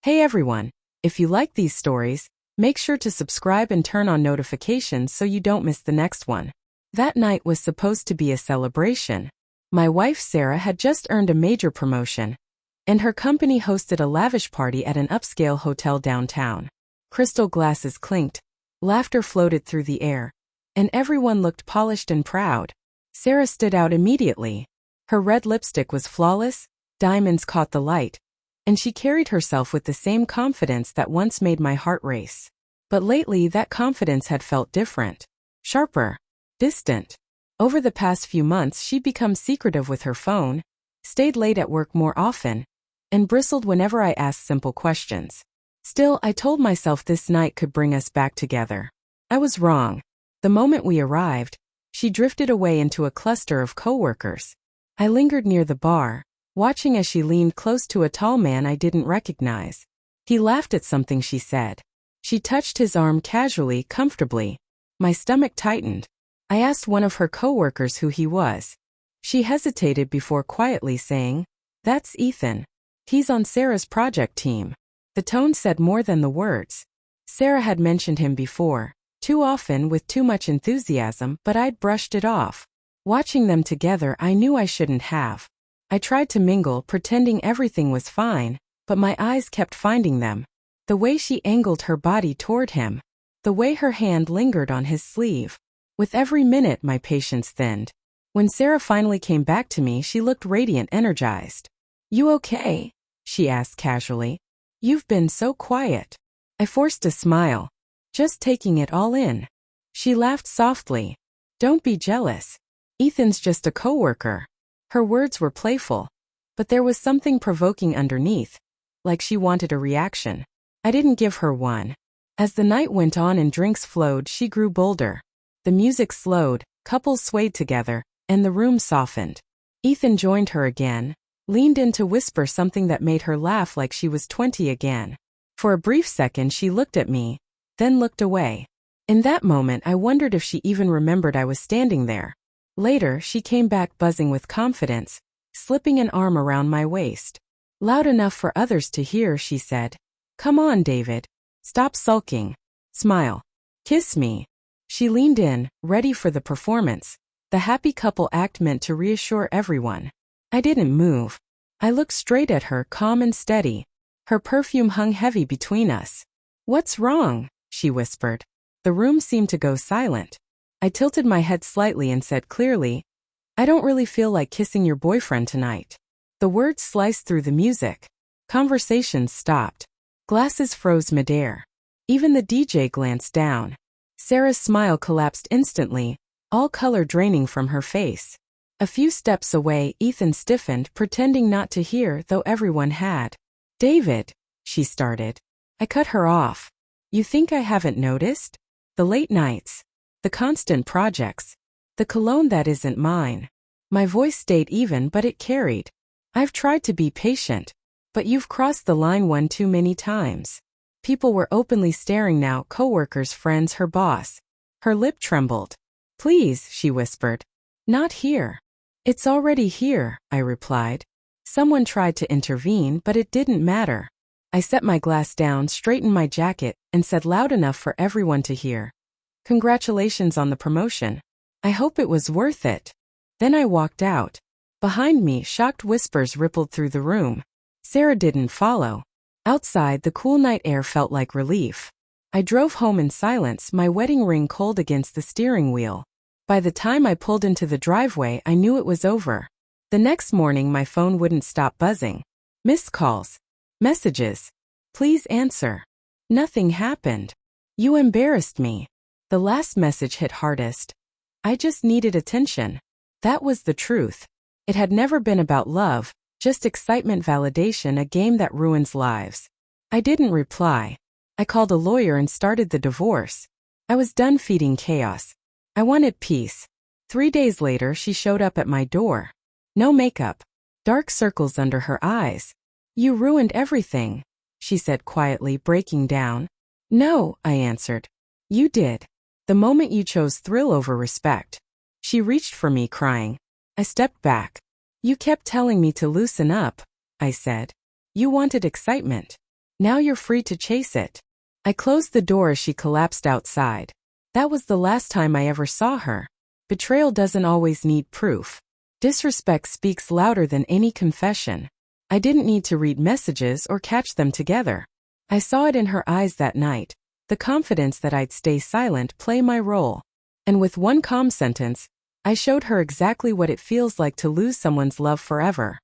Hey everyone! If you like these stories, make sure to subscribe and turn on notifications so you don't miss the next one. That night was supposed to be a celebration. My wife Sarah had just earned a major promotion, and her company hosted a lavish party at an upscale hotel downtown. Crystal glasses clinked, laughter floated through the air, and everyone looked polished and proud. Sarah stood out immediately. Her red lipstick was flawless, diamonds caught the light, and she carried herself with the same confidence that once made my heart race. But lately that confidence had felt different. Sharper. Distant. Over the past few months she'd become secretive with her phone, stayed late at work more often, and bristled whenever I asked simple questions. Still, I told myself this night could bring us back together. I was wrong. The moment we arrived, she drifted away into a cluster of coworkers. I lingered near the bar, watching as she leaned close to a tall man I didn't recognize. He laughed at something she said. She touched his arm casually, comfortably. My stomach tightened. I asked one of her coworkers who he was. She hesitated before quietly saying, "That's Ethan. He's on Sarah's project team." The tone said more than the words. Sarah had mentioned him before, too often with too much enthusiasm, but I'd brushed it off. Watching them together, I knew I shouldn't have. I tried to mingle, pretending everything was fine, but my eyes kept finding them. The way she angled her body toward him. The way her hand lingered on his sleeve. With every minute, my patience thinned. When Sarah finally came back to me, she looked radiant, energized. "You okay?" she asked casually. "You've been so quiet." I forced a smile. "Just taking it all in." She laughed softly. "Don't be jealous. Ethan's just a coworker." Her words were playful, but there was something provoking underneath, like she wanted a reaction. I didn't give her one. As the night went on and drinks flowed, she grew bolder. The music slowed, couples swayed together, and the room softened. Ethan joined her again, leaned in to whisper something that made her laugh like she was 20 again. For a brief second she looked at me, then looked away. In that moment I wondered if she even remembered I was standing there. Later, she came back buzzing with confidence, slipping an arm around my waist. "Loud enough for others to hear," she said. "Come on, David. Stop sulking. Smile. Kiss me." She leaned in, ready for the performance. The happy couple act meant to reassure everyone. I didn't move. I looked straight at her, calm and steady. Her perfume hung heavy between us. "What's wrong?" she whispered. The room seemed to go silent. I tilted my head slightly and said clearly, "I don't really feel like kissing your boyfriend tonight." The words sliced through the music. Conversations stopped. Glasses froze midair. Even the DJ glanced down. Sarah's smile collapsed instantly, all color draining from her face. A few steps away, Ethan stiffened, pretending not to hear, though everyone had. "David," she started. I cut her off. "You think I haven't noticed? The late nights. The constant projects. The cologne that isn't mine." My voice stayed even, but it carried. "I've tried to be patient, but you've crossed the line one too many times." People were openly staring now, coworkers, friends, her boss. Her lip trembled. "Please," she whispered. "Not here." "It's already here," I replied. Someone tried to intervene, but it didn't matter. I set my glass down, straightened my jacket, and said loud enough for everyone to hear, "Congratulations on the promotion. I hope it was worth it." Then I walked out. Behind me, shocked whispers rippled through the room. Sarah didn't follow. Outside, the cool night air felt like relief. I drove home in silence, my wedding ring cold against the steering wheel. By the time I pulled into the driveway, I knew it was over. The next morning, my phone wouldn't stop buzzing. Missed calls. Messages. "Please answer." Nothing happened. "You embarrassed me." The last message hit hardest. I just needed attention. That was the truth. It had never been about love, just excitement, validation, a game that ruins lives. I didn't reply. I called a lawyer and started the divorce. I was done feeding chaos. I wanted peace. 3 days later, she showed up at my door. No makeup. Dark circles under her eyes. "You ruined everything," she said quietly, breaking down. "No," I answered. "You did. The moment you chose thrill over respect." She reached for me, crying. I stepped back. "You kept telling me to loosen up," I said. "You wanted excitement." Now you're free to chase it. I closed the door as she collapsed outside. That was the last time I ever saw her. Betrayal doesn't always need proof. Disrespect speaks louder than any confession. I didn't need to read messages or catch them together. I saw it in her eyes that night, the confidence that I'd stay silent, play my role. And with one calm sentence, I showed her exactly what it feels like to lose someone's love forever.